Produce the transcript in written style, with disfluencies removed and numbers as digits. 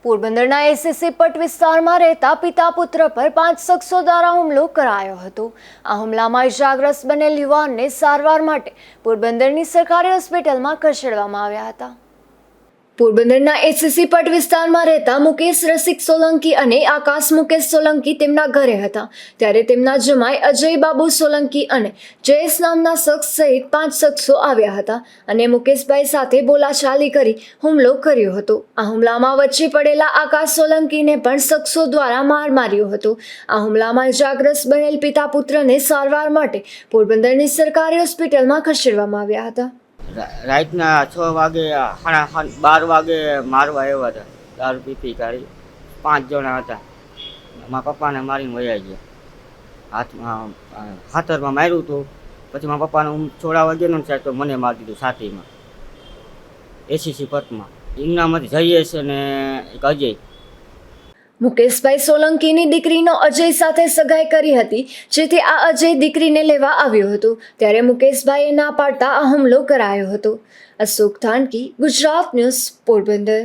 પોરબંદરના એસએસસી પટ વિસ્તારમાં રહેતા પિતા પુત્ર પર 5 શખ્સો દ્વારા હુમલો કરાયો હતો। આ હુમલામાં ઇજાગ્રસ્ત બનેલ યુવાનને સારવાર માટે પોરબંદરની સરકારી હોસ્પિટલમાં ખસેડવામાં આવ્યા હતા। પોરબંદરના એસએસસી પટ વિસ્તારમાં રહેતા મુકેશ રસિક સોલંકી અને આકાશ મુકેશ સોલંકી તેમના ઘરે હતા, ત્યારે તેમના જમાઈ અજય બાબુ સોલંકી અને જયેશ નામના શખ્સ સહિત 5 શખ્સો આવ્યા હતા અને મુકેશભાઈ સાથે બોલાચાલી કરી હુમલો કર્યો હતો। આ હુમલામાં વચ્ચે પડેલા આકાશ સોલંકીને પણ શખ્સો દ્વારા માર માર્યો હતો। આ હુમલામાં ઇજાગ્રસ્ત બનેલ પિતા પુત્રને સારવાર માટે પોરબંદરની સરકારી હોસ્પિટલમાં ખસેડવામાં આવ્યા હતા। રાતના 6 વાગે 12 વાગે મારવા આવ્યા હતા। દારૂ પીતી કાઢી 5 જણા હતા। મારા પપ્પાને મારીને વયા ગયા। હાથમાં હાથરમાં માર્યું હતું, પછી મારા પપ્પાને હું છોડાવવા ગયો ને સાહેબ તો મને મારી દીધું છાતીમાં, એસએસસી પટમાં। એમનામાંથી જયેશ અને એક અજય। મુકેશભાઈ સોલંકીની દીકરીનો અજય સાથે સગાઈ કરી હતી, જેથી આ અજય દીકરીને લેવા આવ્યો હતો, ત્યારે મુકેશભાઈએ ના પાડતા આ હુમલો કરાયો હતો। અશોક થાનકી, ગુજરાત ન્યૂઝ, પોરબંદર।